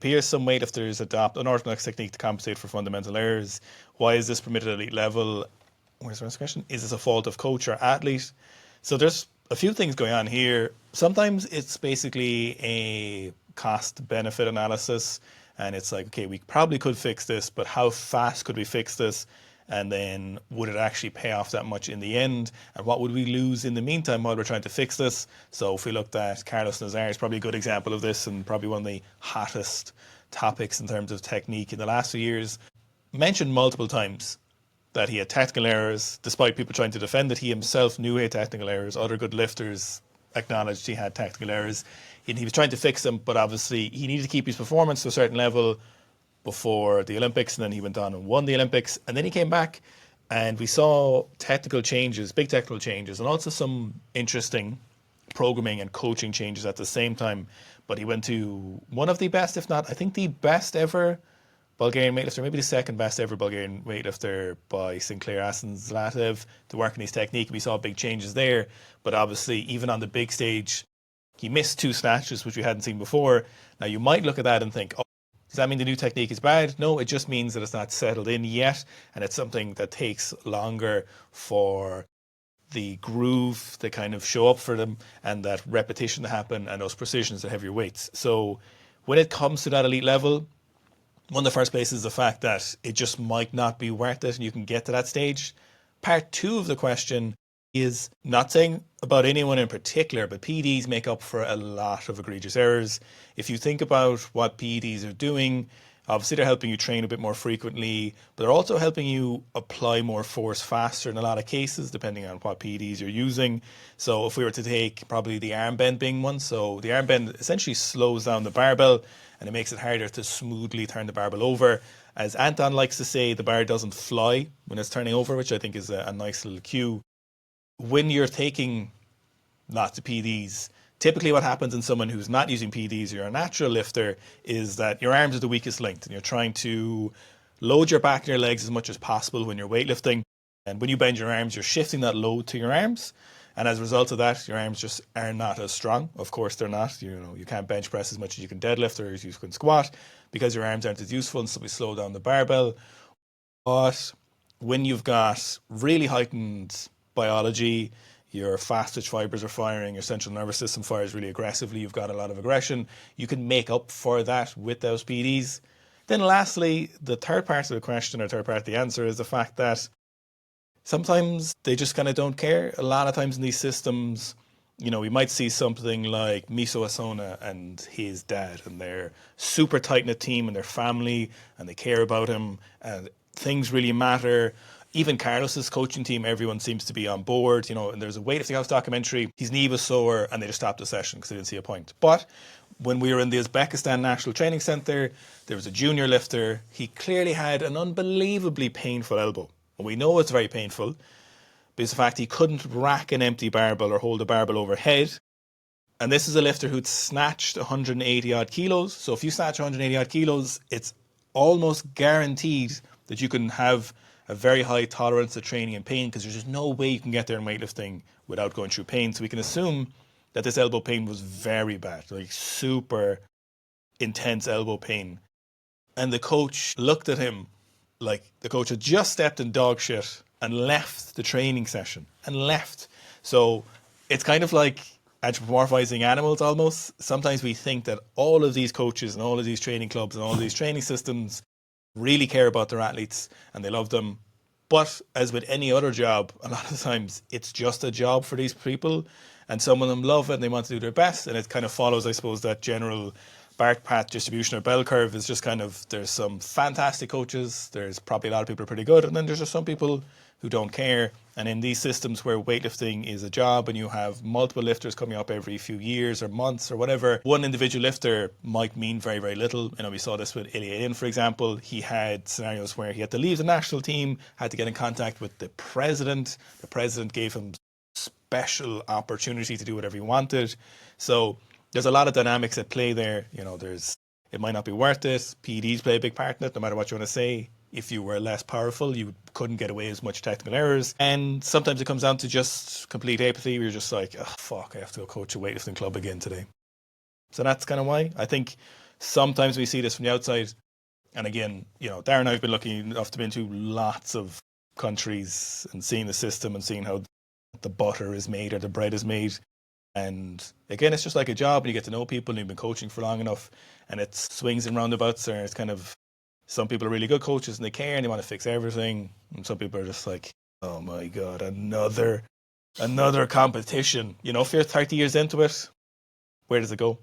Here, some weightlifters adopt unorthodox technique to compensate for fundamental errors. Why is this permitted at elite level? Where's the next question? Is this a fault of coach or athlete? So there's a few things going on here. Sometimes it's basically a cost benefit analysis, and it's like, okay, we probably could fix this, but how fast could we fix this? And then would it actually pay off that much in the end? And what would we lose in the meantime while we're trying to fix this? So if we looked at Carlos Nazar, it's probably a good example of this, and probably one of the hottest topics in terms of technique in the last few years. Mentioned multiple times that he had technical errors, despite people trying to defend it. He himself knew he had technical errors. Other good lifters acknowledged he had technical errors. He was trying to fix them, but obviously he needed to keep his performance to a certain level before the Olympics, and then he went on and won the Olympics, and then he came back and we saw technical changes, big technical changes, and also some interesting programming and coaching changes at the same time. But he went to one of the best, if not, I think the best ever Bulgarian weightlifter, maybe the second best ever Bulgarian weightlifter by Sinclair Asen-Zlatev, to work on his technique. We saw big changes there, but obviously even on the big stage, he missed 2 snatches, which we hadn't seen before. Now you might look at that and think, oh, does that mean the new technique is bad? No, it just means that it's not settled in yet, and it's something that takes longer for the groove to kind of show up for them, and that repetition to happen, and those precisions at heavier weights. So when it comes to that elite level, one of the first places is the fact that it just might not be worth it, and you can get to that stage. Part 2 of the question is not saying about anyone in particular, but PEDs make up for a lot of egregious errors. If you think about what PEDs are doing, obviously they're helping you train a bit more frequently, but they're also helping you apply more force faster in a lot of cases, depending on what PEDs you're using. So if we were to take probably the arm bend being one, so the arm bend essentially slows down the barbell and it makes it harder to smoothly turn the barbell over. As Anton likes to say, the bar doesn't fly when it's turning over, which I think is a nice little cue. When you're taking lots of PEDs, typically what happens in someone who's not using PEDs, you're a natural lifter, is that your arms are the weakest link, and you're trying to load your back and your legs as much as possible when you're weightlifting. And when you bend your arms, you're shifting that load to your arms. And as a result of that, your arms just are not as strong. Of course, they're not. You can't bench press as much as you can deadlift or as you can squat because your arms aren't as useful, and so we slow down the barbell. But when you've got really heightened biology, your fast twitch fibers are firing, your central nervous system fires really aggressively, you've got a lot of aggression, you can make up for that with those PEDs. Then lastly, the third part of the question, or third part of the answer, is the fact that sometimes they just kind of don't care. A lot of times in these systems, we might see something like Miso Asona and his dad, and they're super tight-knit team and their family, and they care about him, and things really matter. Even Carlos's coaching team, everyone seems to be on board, and there's a Weightlifting House documentary, his knee was sore and they just stopped the session because they didn't see a point. But when we were in the Uzbekistan National Training Center, there was a junior lifter. He clearly had an unbelievably painful elbow. And we know it's very painful because of the fact he couldn't rack an empty barbell or hold a barbell overhead. And this is a lifter who'd snatched 180 odd kilos. So if you snatch 180 odd kilos, it's almost guaranteed that you can have a very high tolerance to training and pain, because there's just no way you can get there in weightlifting without going through pain. So we can assume that this elbow pain was very bad, like super intense elbow pain. And the coach looked at him like the coach had just stepped in dog shit and left the training session and left. So it's kind of like anthropomorphizing animals almost. Sometimes we think that all of these coaches and all of these training clubs and all of these training systems really care about their athletes and they love them. But as with any other job, a lot of the times it's just a job for these people, and some of them love it and they want to do their best, and it kind of follows, I suppose, that general BART path distribution or bell curve. Is just kind of, there's some fantastic coaches, there's probably a lot of people who are pretty good, and then there's just some people who don't care. And in these systems where weightlifting is a job and you have multiple lifters coming up every few years or months or whatever, one individual lifter might mean very, very little. We saw this with Ilya, for example. He had scenarios where he had to leave the national team, had to get in contact with the president. The president gave him special opportunity to do whatever he wanted. So there's a lot of dynamics at play there. It might not be worth it. PEDs play a big part in it, no matter what you want to say. If you were less powerful, you couldn't get away as much technical errors. And sometimes it comes down to just complete apathy, where you're just like, oh, fuck, I have to go coach a weightlifting club again today. So that's kind of why. I think Sometimes we see this from the outside. And again, Darren and I have been lucky enough to be into lots of countries and seeing the system and seeing how the butter is made or the bread is made. And again, it's just like a job, and you get to know people, and you've been coaching for long enough, and it swings and roundabouts. And it's kind of, some people are really good coaches and they care and they want to fix everything, and some people are just like, oh my god, another competition. If you're 30 years into it, where does it go?